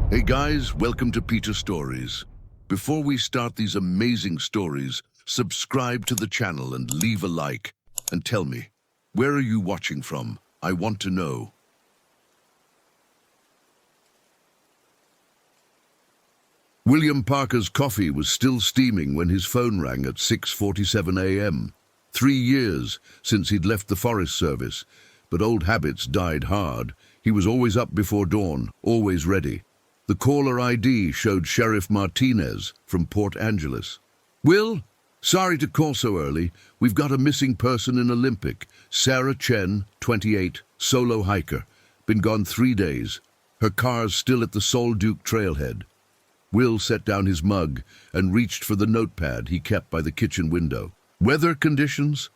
Hey guys, welcome to Peter Stories. Before we start these amazing stories, subscribe to the channel and leave a like. And tell me, where are you watching from? I want to know. William Parker's coffee was still steaming when his phone rang at 6:47 a.m. 3 years since he'd left the Forest Service, but old habits died hard. He was always up before dawn, always ready. The caller ID showed Sheriff Martinez from Port Angeles. Will, sorry to call so early. We've got a missing person in Olympic. Sarah Chen, 28, solo hiker. Been gone 3 days. Her car's still at the Sol Duke trailhead. Will set down his mug and reached for the notepad he kept by the kitchen window. Weather conditions?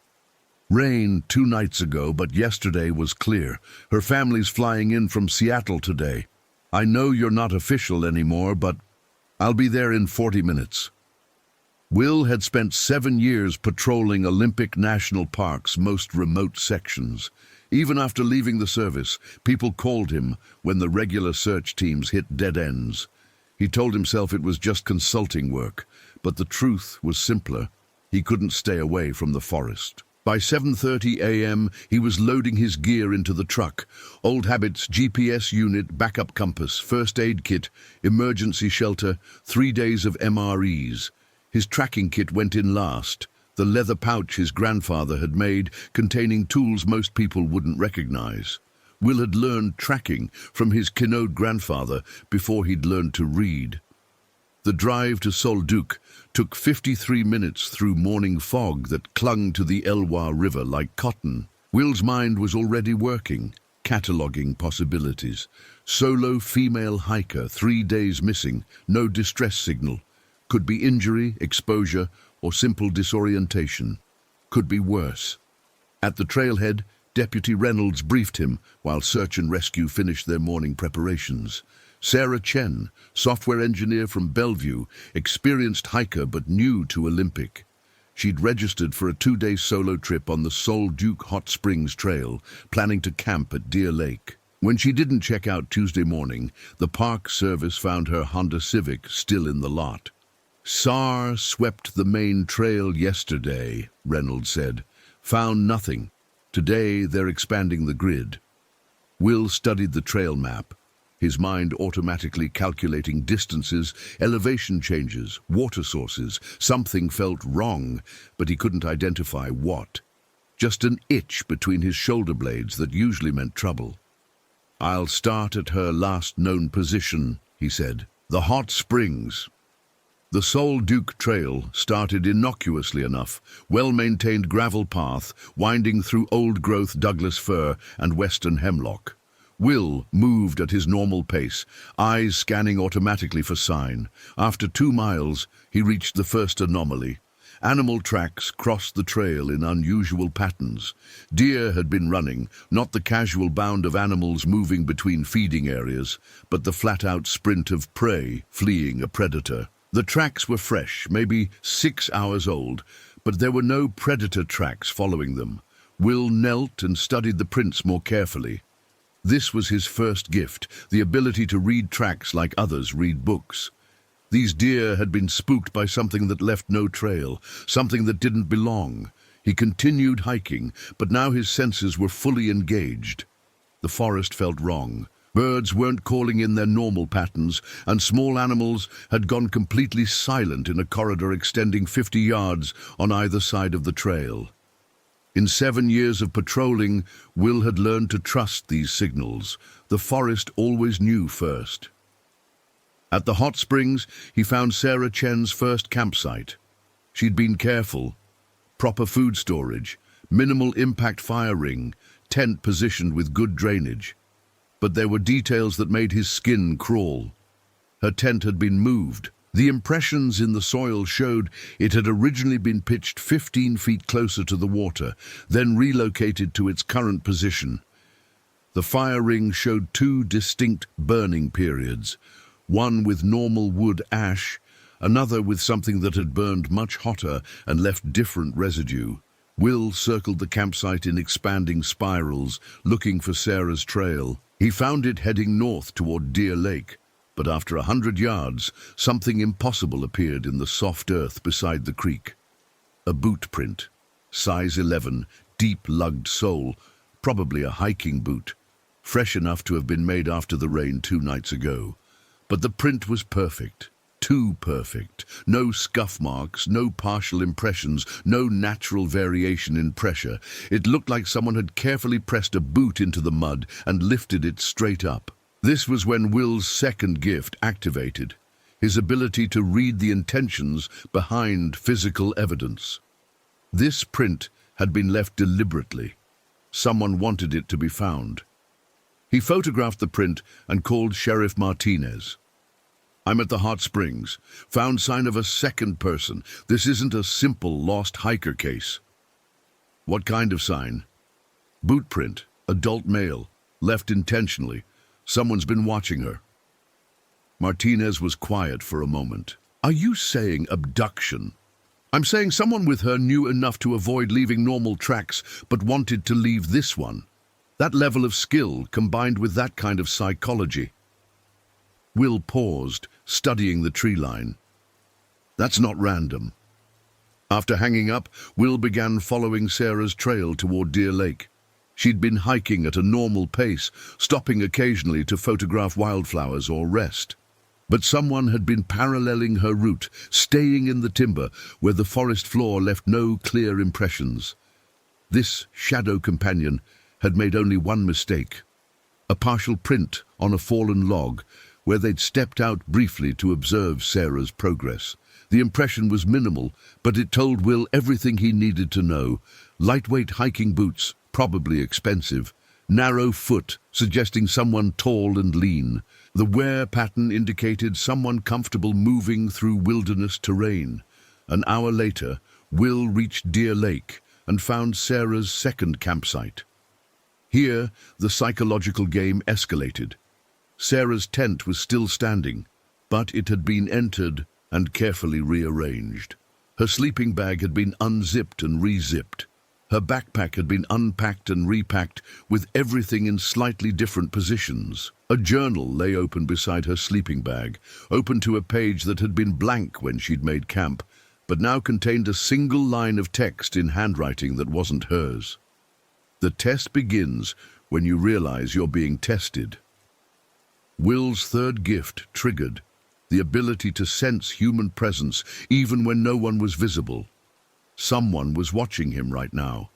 Rain 2 nights ago, but yesterday was clear. Her family's flying in from Seattle today. I know you're not official anymore, but I'll be there in 40 minutes. Will had spent 7 years patrolling Olympic National Park's most remote sections. Even after leaving the service, people called him when the regular search teams hit dead ends. He told himself it was just consulting work, but the truth was simpler. He couldn't stay away from the forest. By 7:30 a.m., he was loading his gear into the truck. Old Habit's GPS unit, backup compass, first aid kit, emergency shelter, 3 days of MREs. His tracking kit went in last, the leather pouch his grandfather had made, containing tools most people wouldn't recognize. Will had learned tracking from his Kinode grandfather before he'd learned to read. The drive to Sol Duke took 53 minutes through morning fog that clung to the Elwha River like cotton. Will's mind was already working, cataloging possibilities. Solo female hiker, 3 days missing, no distress signal. Could be injury, exposure, or simple disorientation. Could be worse. At the trailhead, Deputy Reynolds briefed him while search and rescue finished their morning preparations. Sarah Chen, software engineer from Bellevue, experienced hiker but new to Olympic. She'd registered for a 2-day solo trip on the Sol Duke Hot Springs Trail, planning to camp at Deer Lake. When she didn't check out Tuesday morning, the Park Service found her Honda Civic still in the lot. SAR swept the main trail yesterday, Reynolds said. Found nothing. Today they're expanding the grid. Will studied the trail map, his mind automatically calculating distances, elevation changes, water sources. Something felt wrong, but he couldn't identify what. Just an itch between his shoulder blades that usually meant trouble. I'll start at her last known position, he said. The Hot Springs. The Sol Duke Trail started innocuously enough, well-maintained gravel path winding through old-growth Douglas fir and western hemlock. Will moved at his normal pace, eyes scanning automatically for sign. After 2 miles, he reached the first anomaly. Animal tracks crossed the trail in unusual patterns. Deer had been running, not the casual bound of animals moving between feeding areas, but the flat-out sprint of prey fleeing a predator. The tracks were fresh, maybe 6 hours old, but there were no predator tracks following them. Will knelt and studied the prints more carefully. This was his first gift, the ability to read tracks like others read books. These deer had been spooked by something that left no trail, something that didn't belong. He continued hiking, but now his senses were fully engaged. The forest felt wrong. Birds weren't calling in their normal patterns, and small animals had gone completely silent in a corridor extending 50 yards on either side of the trail. In 7 years of patrolling, Will had learned to trust these signals. The forest always knew first. At the hot springs, he found Sarah Chen's first campsite. She'd been careful. Proper food storage, minimal impact fire ring, tent positioned with good drainage. But there were details that made his skin crawl. Her tent had been moved. The impressions in the soil showed it had originally been pitched 15 feet closer to the water, then relocated to its current position. The fire ring showed 2 distinct burning periods, one with normal wood ash, another with something that had burned much hotter and left different residue. Will circled the campsite in expanding spirals, looking for Sarah's trail. He found it heading north toward Deer Lake. But after 100 yards, something impossible appeared in the soft earth beside the creek. A boot print, size 11, deep-lugged sole, probably a hiking boot, fresh enough to have been made after the rain 2 nights ago. But the print was perfect, too perfect. No scuff marks, no partial impressions, no natural variation in pressure. It looked like someone had carefully pressed a boot into the mud and lifted it straight up. This was when Will's second gift activated, his ability to read the intentions behind physical evidence. This print had been left deliberately. Someone wanted it to be found. He photographed the print and called Sheriff Martinez. "I'm at the hot springs. Found sign of a second person. This isn't a simple lost hiker case." "What kind of sign?" "Boot print, adult male, left intentionally. Someone's been watching her." Martinez was quiet for a moment. "Are you saying abduction?" "I'm saying someone with her knew enough to avoid leaving normal tracks, but wanted to leave this one. That level of skill, combined with that kind of psychology." Will paused, studying the tree line. "That's not random." After hanging up, Will began following Sarah's trail toward Deer Lake. She'd been hiking at a normal pace, stopping occasionally to photograph wildflowers or rest. But someone had been paralleling her route, staying in the timber where the forest floor left no clear impressions. This shadow companion had made only one mistake: a partial print on a fallen log where they'd stepped out briefly to observe Sarah's progress. The impression was minimal, but it told Will everything he needed to know. Lightweight hiking boots, probably expensive. Narrow foot, suggesting someone tall and lean. The wear pattern indicated someone comfortable moving through wilderness terrain. An hour later, Will reached Deer Lake and found Sarah's second campsite. Here, the psychological game escalated. Sarah's tent was still standing, but it had been entered and carefully rearranged. Her sleeping bag had been unzipped and re-zipped. Her backpack had been unpacked and repacked, with everything in slightly different positions. A journal lay open beside her sleeping bag, open to a page that had been blank when she'd made camp, but now contained a single line of text in handwriting that wasn't hers. "The test begins when you realize you're being tested." Will's third gift triggered, the ability to sense human presence even when no one was visible. Someone was watching him right now.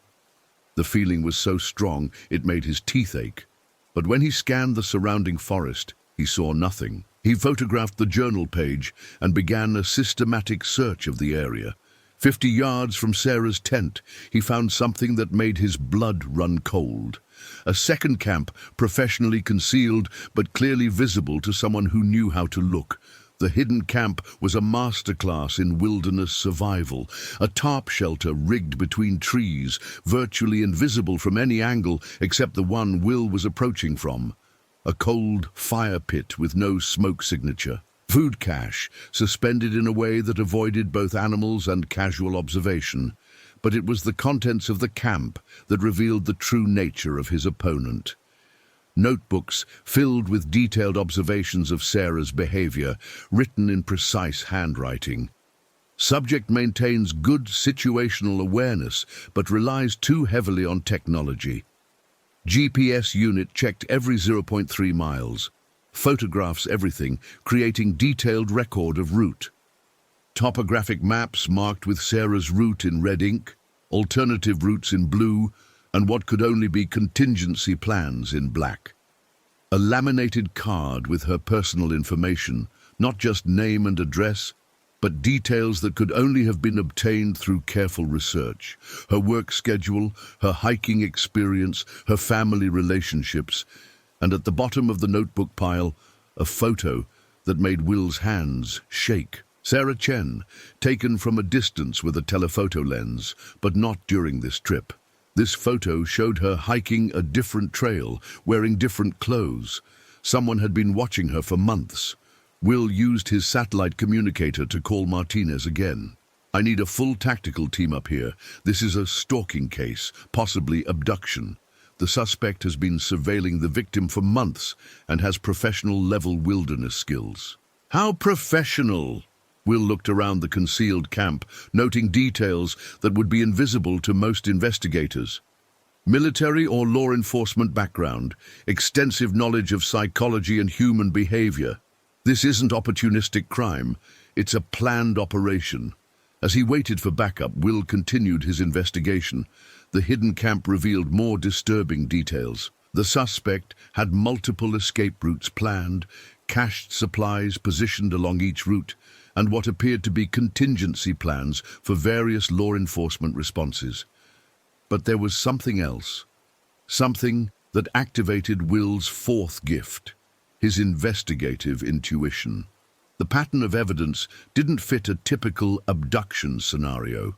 The feeling was so strong it made his teeth ache. But when he scanned the surrounding forest, he saw nothing. He photographed the journal page and began a systematic search of the area. 50 yards from Sarah's tent, he found something that made his blood run cold. A second camp, professionally concealed but clearly visible to someone who knew how to look. The hidden camp was a masterclass in wilderness survival, a tarp shelter rigged between trees, virtually invisible from any angle except the one Will was approaching from. A cold fire pit with no smoke signature. Food cache, suspended in a way that avoided both animals and casual observation. But it was the contents of the camp that revealed the true nature of his opponent. Notebooks filled with detailed observations of Sarah's behavior, written in precise handwriting. Subject maintains good situational awareness, but relies too heavily on technology. GPS unit checked every 0.3 miles. Photographs everything, creating detailed record of route. Topographic maps marked with Sarah's route in red ink, alternative routes in blue, and what could only be contingency plans in black. A laminated card with her personal information, not just name and address, but details that could only have been obtained through careful research. Her work schedule, her hiking experience, her family relationships, and at the bottom of the notebook pile, a photo that made Will's hands shake. Sarah Chen, taken from a distance with a telephoto lens, but not during this trip. This photo showed her hiking a different trail, wearing different clothes. Someone had been watching her for months. Will used his satellite communicator to call Martinez again. "I need a full tactical team up here. This is a stalking case, possibly abduction. The suspect has been surveilling the victim for months and has professional-level wilderness skills. How professional! Will looked around the concealed camp, noting details that would be invisible to most investigators. Military or law enforcement background, extensive knowledge of psychology and human behavior. This isn't opportunistic crime, it's a planned operation. As he waited for backup, Will continued his investigation. The hidden camp revealed more disturbing details. The suspect had multiple escape routes planned, cached supplies positioned along each route, and what appeared to be contingency plans for various law enforcement responses. But there was something else. Something that activated Will's fourth gift, his investigative intuition. The pattern of evidence didn't fit a typical abduction scenario.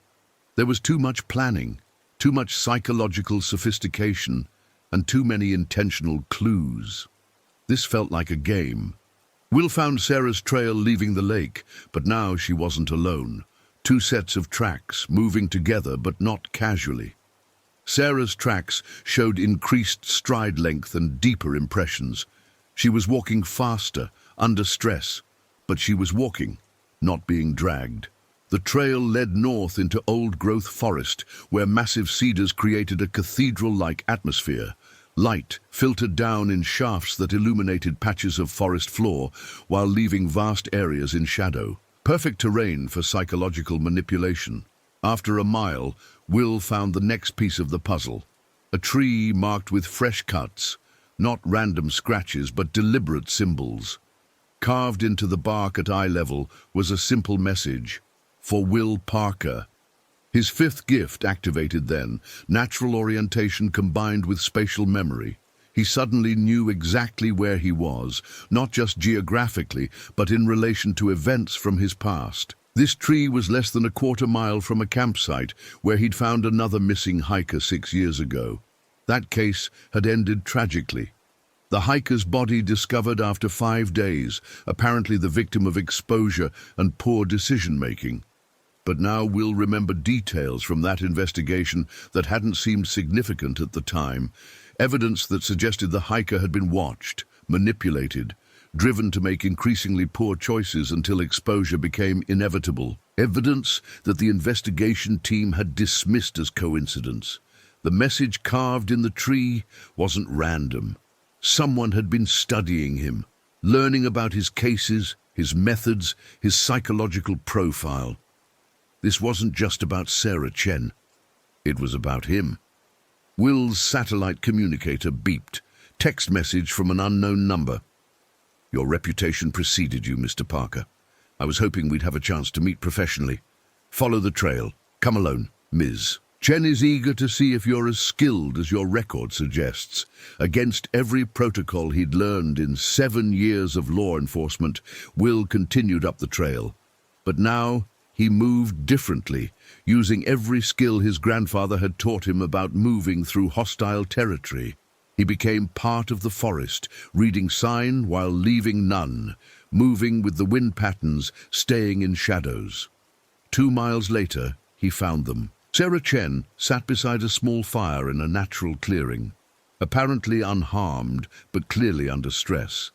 There was too much planning, too much psychological sophistication, and too many intentional clues. This felt like a game. Will found Sarah's trail leaving the lake, but now she wasn't alone. Two sets of tracks, moving together but not casually. Sarah's tracks showed increased stride length and deeper impressions. She was walking faster, under stress, but she was walking, not being dragged. The trail led north into old-growth forest, where massive cedars created a cathedral-like atmosphere. Light filtered down in shafts that illuminated patches of forest floor while leaving vast areas in shadow. Perfect terrain for psychological manipulation. After a mile, Will found the next piece of the puzzle. A tree marked with fresh cuts, not random scratches but deliberate symbols. Carved into the bark at eye level was a simple message, "For Will Parker." His fifth gift activated then, natural orientation combined with spatial memory. He suddenly knew exactly where he was, not just geographically, but in relation to events from his past. This tree was less than a quarter-mile from a campsite where he'd found another missing hiker 6 years ago. That case had ended tragically. The hiker's body discovered after 5 days, apparently the victim of exposure and poor decision-making. But now Will remembered details from that investigation that hadn't seemed significant at the time. Evidence that suggested the hiker had been watched, manipulated, driven to make increasingly poor choices until exposure became inevitable. Evidence that the investigation team had dismissed as coincidence. The message carved in the tree wasn't random. Someone had been studying him, learning about his cases, his methods, his psychological profile. This wasn't just about Sarah Chen. It was about him. Will's satellite communicator beeped. Text message from an unknown number. "Your reputation preceded you, Mr. Parker. I was hoping we'd have a chance to meet professionally. Follow the trail. Come alone, Ms. Chen is eager to see if you're as skilled as your record suggests." Against every protocol he'd learned in 7 years of law enforcement, Will continued up the trail. But now he moved differently, using every skill his grandfather had taught him about moving through hostile territory. He became part of the forest, reading sign while leaving none, moving with the wind patterns, staying in shadows. 2 miles later, he found them. Sarah Chen sat beside a small fire in a natural clearing, apparently unharmed but clearly under stress.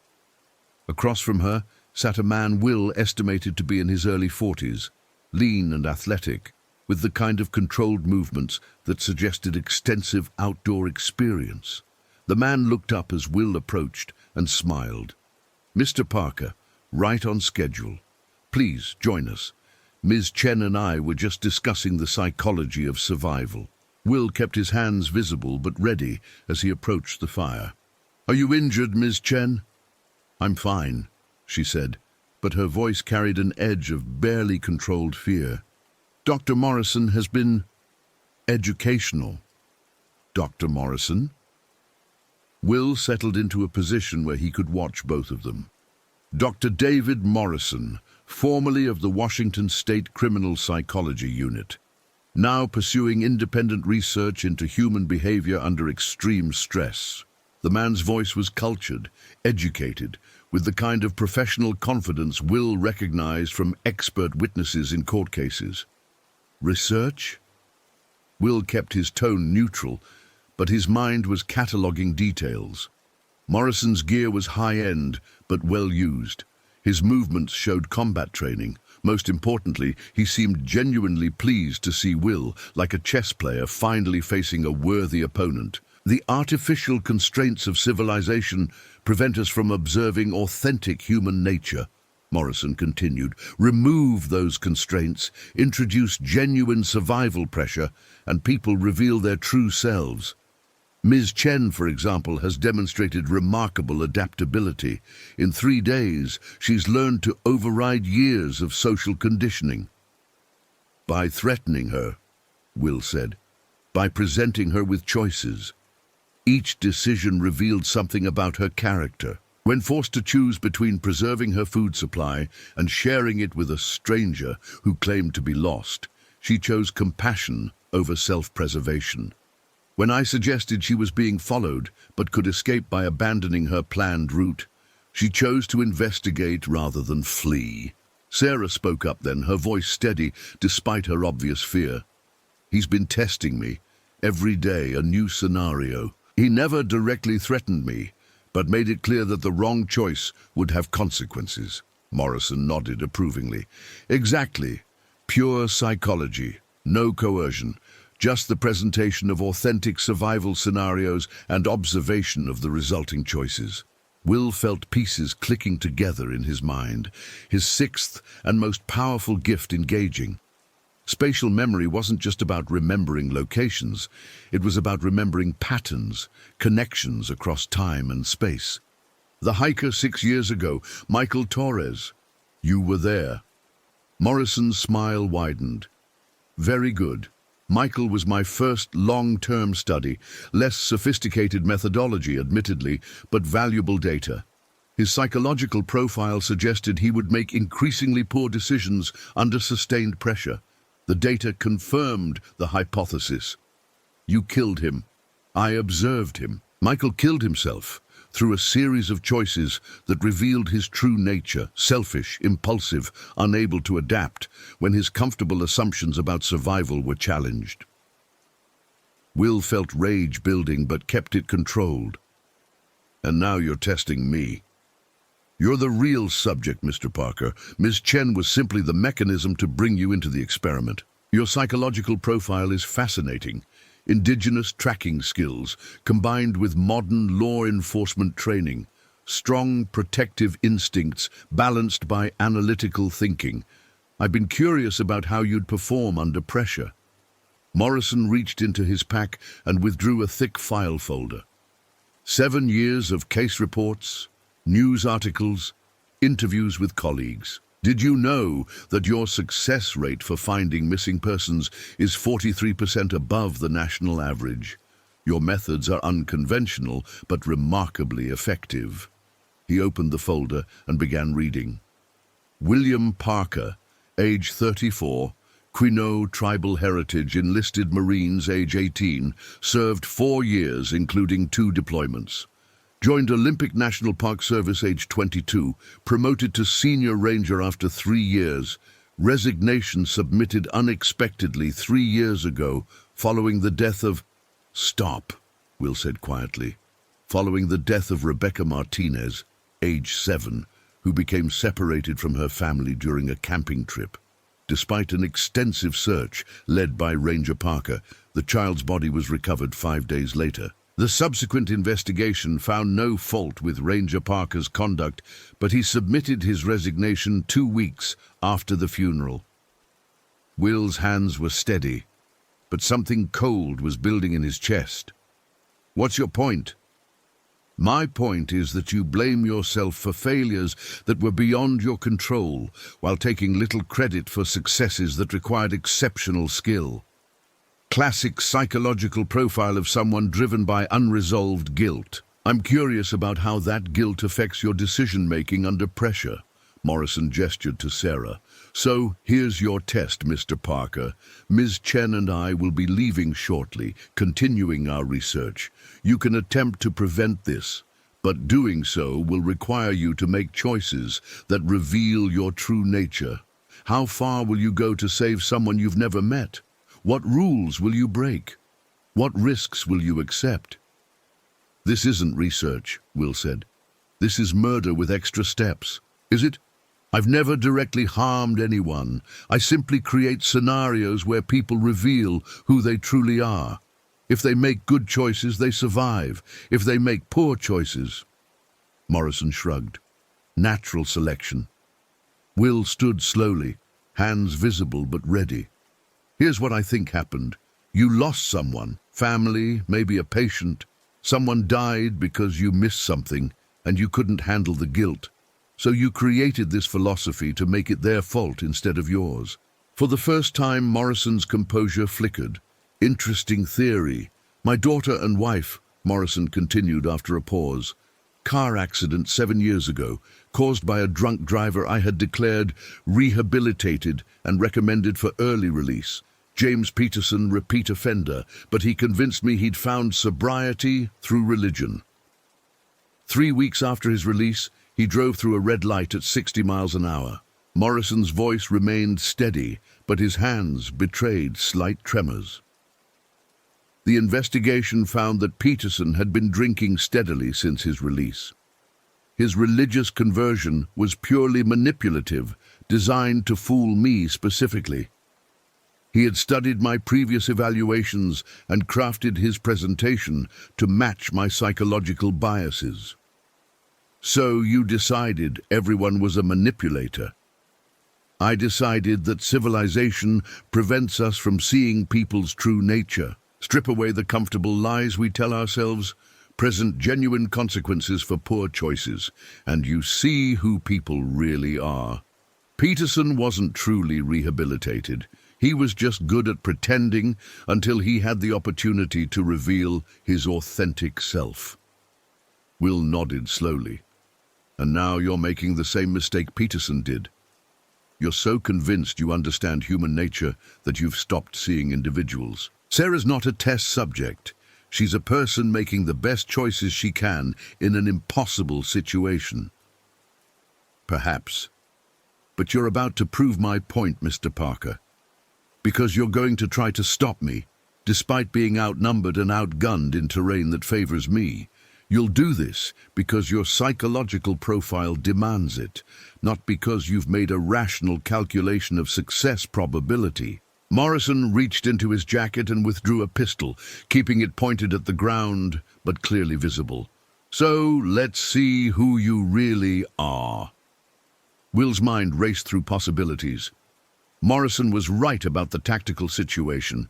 Across from her sat a man Will estimated to be in his early 40s, lean and athletic, with the kind of controlled movements that suggested extensive outdoor experience. The man looked up as Will approached and smiled. "Mr. Parker, right on schedule. Please join us. Ms. Chen and I were just discussing the psychology of survival." Will kept his hands visible but ready as he approached the fire. "Are you injured, Ms. Chen?" "I'm fine," she said, but her voice carried an edge of barely controlled fear. "Dr. Morrison has been educational." "Dr. Morrison?" Will settled into a position where he could watch both of them. Dr. David Morrison, formerly of the Washington State Criminal Psychology Unit, now pursuing independent research into human behavior under extreme stress. The man's voice was cultured, educated, with the kind of professional confidence Will recognized from expert witnesses in court cases. "Research?" Will kept his tone neutral, but his mind was cataloguing details. Morrison's gear was high-end, but well-used. His movements showed combat training. Most importantly, he seemed genuinely pleased to see Will, like a chess player finally facing a worthy opponent. The artificial constraints of civilization prevent us from observing authentic human nature, Morrison continued. Remove those constraints, introduce genuine survival pressure, and people reveal their true selves. Ms. Chen, for example, has demonstrated remarkable adaptability. In 3 days, she's learned to override years of social conditioning. By threatening her, Will said, by presenting her with choices. Each decision revealed something about her character. When forced to choose between preserving her food supply and sharing it with a stranger who claimed to be lost, she chose compassion over self-preservation. When I suggested she was being followed but could escape by abandoning her planned route, she chose to investigate rather than flee. Sarah spoke up then, her voice steady despite her obvious fear. He's been testing me. Every day a new scenario. He never directly threatened me, but made it clear that the wrong choice would have consequences. Morrison nodded approvingly. Exactly. Pure psychology. No coercion. Just the presentation of authentic survival scenarios and observation of the resulting choices. Will felt pieces clicking together in his mind, his sixth and most powerful gift engaging. Spatial memory wasn't just about remembering locations, it was about remembering patterns, connections across time and space. The hiker 6 years ago, Michael Torres. You were there. Morrison's smile widened. Very good. Michael was my first long-term study, less sophisticated methodology, admittedly, but valuable data. His psychological profile suggested he would make increasingly poor decisions under sustained pressure. The data confirmed the hypothesis. You killed him. I observed him. Michael killed himself through a series of choices that revealed his true nature, selfish, impulsive, unable to adapt when his comfortable assumptions about survival were challenged. Will felt rage building but kept it controlled. And now you're testing me. You're the real subject, Mr. Parker. Ms. Chen was simply the mechanism to bring you into the experiment. Your psychological profile is fascinating. Indigenous tracking skills, combined with modern law enforcement training, strong protective instincts balanced by analytical thinking. I've been curious about how you'd perform under pressure. Morrison reached into his pack and withdrew a thick file folder. 7 years of case reports, news articles, interviews with colleagues. Did you know that your success rate for finding missing persons is 43% above the national average? Your methods are unconventional, but remarkably effective. He opened the folder and began reading. William Parker, age 34, Quinault tribal heritage, enlisted Marines, age 18, served 4 years, including 2 deployments. Joined Olympic National Park Service, age 22, promoted to senior ranger after 3 years. Resignation submitted unexpectedly 3 years ago, following the death of... Stop, Will said quietly. Following the death of Rebecca Martinez, age 7, who became separated from her family during a camping trip. Despite an extensive search led by Ranger Parker, the child's body was recovered 5 days later. The subsequent investigation found no fault with Ranger Parker's conduct, but he submitted his resignation 2 weeks after the funeral. Will's hands were steady, but something cold was building in his chest. What's your point? My point is that you blame yourself for failures that were beyond your control, while taking little credit for successes that required exceptional skill. Classic psychological profile of someone driven by unresolved guilt. I'm curious about how that guilt affects your decision-making under pressure. Morrison gestured to Sarah. So, here's your test, Mr. Parker. Ms. Chen and I will be leaving shortly, continuing our research. You can attempt to prevent this, but doing so will require you to make choices that reveal your true nature. How far will you go to save someone you've never met? What rules will you break? What risks will you accept? This isn't research, Will said. This is murder with extra steps. Is it? I've never directly harmed anyone. I simply create scenarios where people reveal who they truly are. If they make good choices, they survive. If they make poor choices... Morrison shrugged. Natural selection. Will stood slowly, hands visible but ready. Here's what I think happened. You lost someone, family, maybe a patient. Someone died because you missed something and you couldn't handle the guilt. So you created this philosophy to make it their fault instead of yours. For the first time, Morrison's composure flickered. Interesting theory. My daughter and wife, Morrison continued after a pause. Car accident 7 years ago, caused by a drunk driver I had declared rehabilitated and recommended for early release. James Peterson, repeat offender, but he convinced me he'd found sobriety through religion. 3 weeks after his release, he drove through a red light at 60 miles an hour. Morrison's voice remained steady, but his hands betrayed slight tremors. The investigation found that Peterson had been drinking steadily since his release. His religious conversion was purely manipulative, designed to fool me specifically. He had studied my previous evaluations and crafted his presentation to match my psychological biases. So you decided everyone was a manipulator. I decided that civilization prevents us from seeing people's true nature. Strip away the comfortable lies we tell ourselves, present genuine consequences for poor choices, and you see who people really are. Peterson wasn't truly rehabilitated. He was just good at pretending until he had the opportunity to reveal his authentic self. Will nodded slowly. And now you're making the same mistake Peterson did. You're so convinced you understand human nature that you've stopped seeing individuals. Sarah's not a test subject. She's a person making the best choices she can in an impossible situation. Perhaps. But you're about to prove my point, Mr. Parker. Because you're going to try to stop me, despite being outnumbered and outgunned in terrain that favors me. You'll do this because your psychological profile demands it, not because you've made a rational calculation of success probability. Morrison reached into his jacket and withdrew a pistol, keeping it pointed at the ground, but clearly visible. So, let's see who you really are. Will's mind raced through possibilities. Morrison was right about the tactical situation.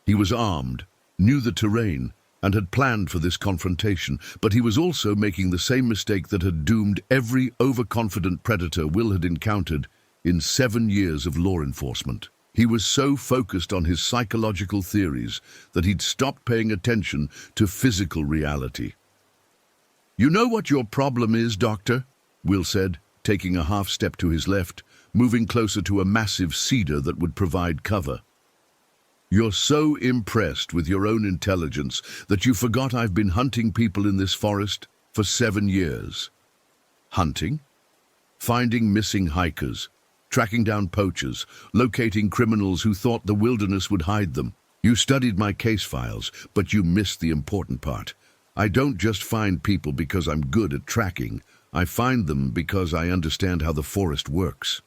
He was armed, knew the terrain, and had planned for this confrontation, but he was also making the same mistake that had doomed every overconfident predator Will had encountered in 7 years of law enforcement. He was so focused on his psychological theories that he'd stopped paying attention to physical reality. "You know what your problem is, Doctor?" Will said, taking a half step to his left, moving closer to a massive cedar that would provide cover. "You're so impressed with your own intelligence that you forgot I've been hunting people in this forest for 7 years. Hunting? Finding missing hikers, tracking down poachers, locating criminals who thought the wilderness would hide them. You studied my case files, but you missed the important part. I don't just find people because I'm good at tracking. I find them because I understand how the forest works."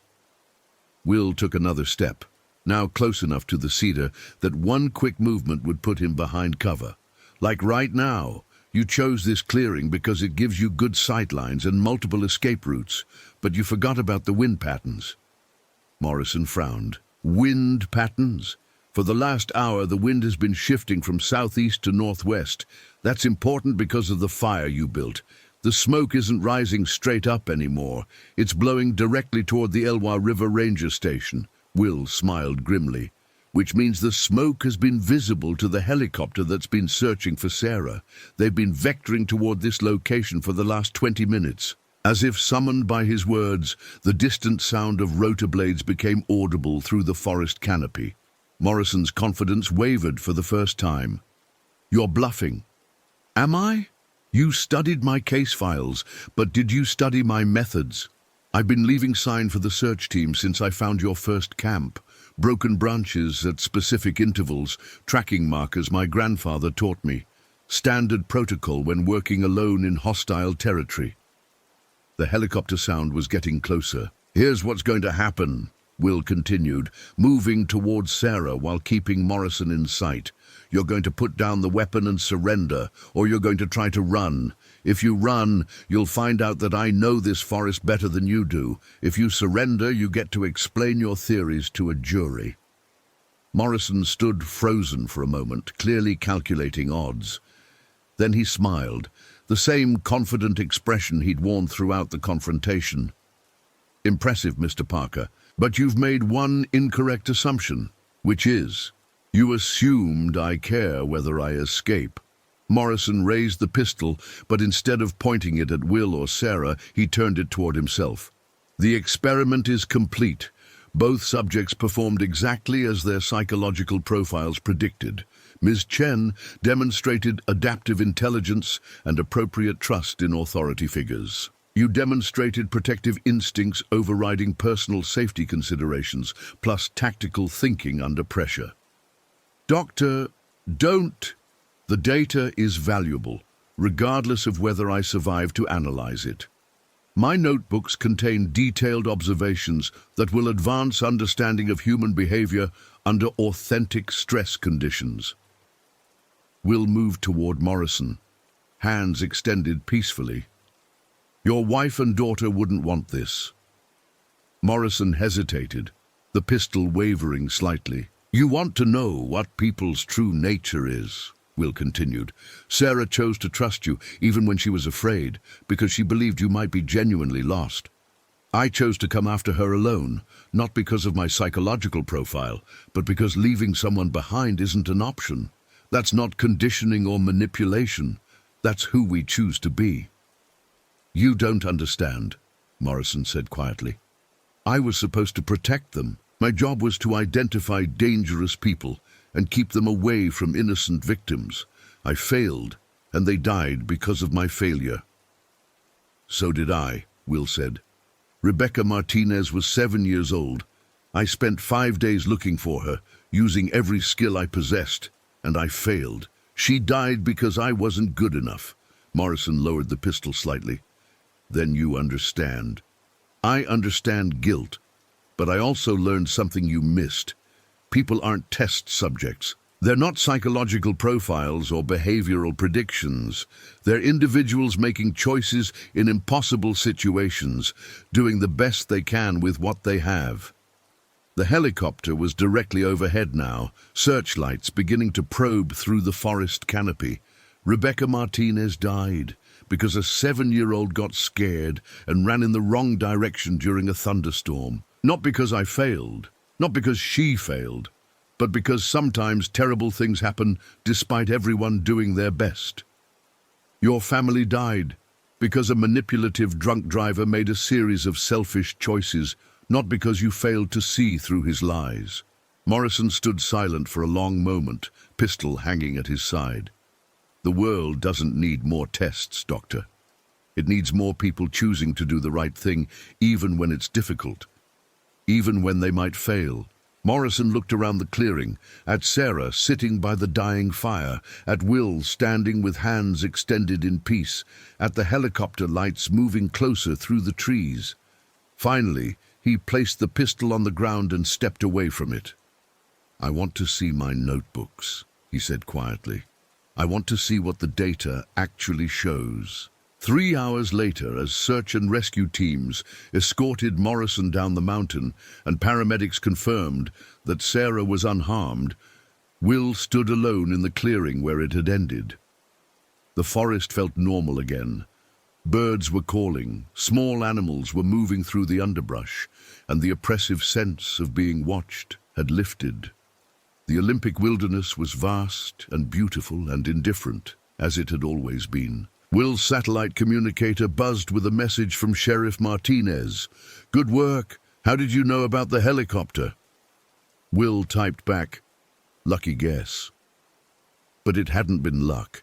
Will took another step, now close enough to the cedar that one quick movement would put him behind cover. "Like right now, you chose this clearing because it gives you good sightlines and multiple escape routes, but you forgot about the wind patterns." Morrison frowned. "Wind patterns? For the last hour, the wind has been shifting from southeast to northwest. That's important because of the fire you built. The smoke isn't rising straight up anymore. It's blowing directly toward the Elwha River Ranger Station." Will smiled grimly. "Which means the smoke has been visible to the helicopter that's been searching for Sarah. They've been vectoring toward this location for the last 20 minutes. As if summoned by his words, the distant sound of rotor blades became audible through the forest canopy. Morrison's confidence wavered for the first time. "You're bluffing." "Am I? You studied my case files, but did you study my methods? I've been leaving sign for the search team since I found your first camp. broken branches at specific intervals, tracking markers my grandfather taught me, standard protocol when working alone in hostile territory. The helicopter sound was getting closer. "Here's what's going to happen," Will continued, moving towards Sarah while keeping Morrison in sight. "You're going to put down the weapon and surrender, or you're going to try to run. If you run, you'll find out that I know this forest better than you do. If you surrender, you get to explain your theories to a jury." Morrison stood frozen for a moment, clearly calculating odds. Then he smiled, the same confident expression he'd worn throughout the confrontation. "Impressive, Mr. Parker. But you've made one incorrect assumption, which is, you assumed I care whether I escape." Morrison raised the pistol, but instead of pointing it at Will or Sarah, he turned it toward himself. "The experiment is complete. Both subjects performed exactly as their psychological profiles predicted. Ms. Chen demonstrated adaptive intelligence and appropriate trust in authority figures. You demonstrated protective instincts overriding personal safety considerations, plus tactical thinking under pressure." "Doctor, don't. The data is valuable, regardless of whether I survive to analyze it. My notebooks contain detailed observations that will advance understanding of human behavior under authentic stress conditions." Will moved toward Morrison, hands extended peacefully. "Your wife and daughter wouldn't want this." Morrison hesitated, the pistol wavering slightly. "You want to know what people's true nature is," Will continued. "Sarah chose to trust you, even when she was afraid, because she believed you might be genuinely lost. I chose to come after her alone, not because of my psychological profile, but because leaving someone behind isn't an option. That's not conditioning or manipulation. That's who we choose to be." "You don't understand," Morrison said quietly. "I was supposed to protect them. My job was to identify dangerous people and keep them away from innocent victims. I failed, and they died because of my failure." "So did I," Will said. "Rebecca Martinez was 7 years old. I spent 5 days looking for her, using every skill I possessed, and I failed. She died because I wasn't good enough." Morrison lowered the pistol slightly. "Then you understand." "I understand guilt, but I also learned something you missed. People aren't test subjects. They're not psychological profiles or behavioral predictions. They're individuals making choices in impossible situations, doing the best they can with what they have." The helicopter was directly overhead now, searchlights beginning to probe through the forest canopy. Rebecca Martinez died because a 7-year-old got scared and ran in the wrong direction during a thunderstorm. Not because I failed, not because she failed, but because sometimes terrible things happen despite everyone doing their best. Your family died because a manipulative drunk driver made a series of selfish choices, not because you failed to see through his lies. Morrison stood silent for a long moment, pistol hanging at his side. "The world doesn't need more tests, Doctor. It needs more people choosing to do the right thing, even when it's difficult, even when they might fail." Morrison looked around the clearing, at Sarah sitting by the dying fire, at Will standing with hands extended in peace, at the helicopter lights moving closer through the trees. Finally, he placed the pistol on the ground and stepped away from it. "I want to see my notebooks," he said quietly. "I want to see what the data actually shows." 3 hours later, as search and rescue teams escorted Morrison down the mountain and paramedics confirmed that Sarah was unharmed, Will stood alone in the clearing where it had ended. The forest felt normal again. Birds were calling, small animals were moving through the underbrush, and the oppressive sense of being watched had lifted. The Olympic wilderness was vast and beautiful and indifferent, as it had always been. Will's satellite communicator buzzed with a message from Sheriff Martinez. "Good work. How did you know about the helicopter?" Will typed back, "Lucky guess." But it hadn't been luck.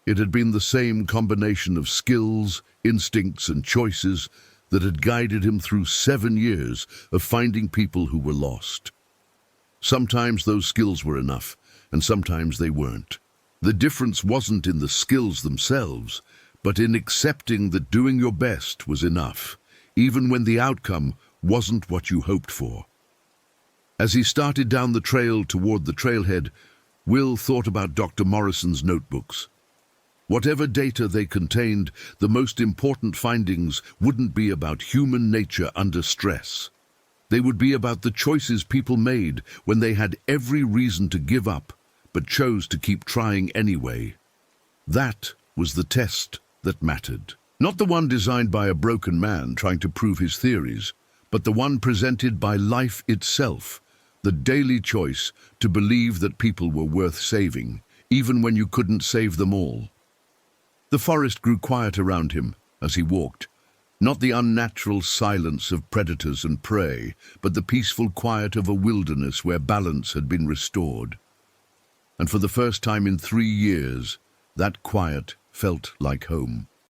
It had been the same combination of skills, instincts, and choices that had guided him through 7 years of finding people who were lost. Sometimes those skills were enough, and sometimes they weren't. The difference wasn't in the skills themselves, but in accepting that doing your best was enough, even when the outcome wasn't what you hoped for. As he started down the trail toward the trailhead, Will thought about Dr. Morrison's notebooks. Whatever data they contained, the most important findings wouldn't be about human nature under stress. They would be about the choices people made when they had every reason to give up, but chose to keep trying anyway. That was the test that mattered. Not the one designed by a broken man trying to prove his theories, but the one presented by life itself, the daily choice to believe that people were worth saving, even when you couldn't save them all. The forest grew quiet around him as he walked, not the unnatural silence of predators and prey, but the peaceful quiet of a wilderness where balance had been restored. And for the first time in 3 years, that quiet felt like home.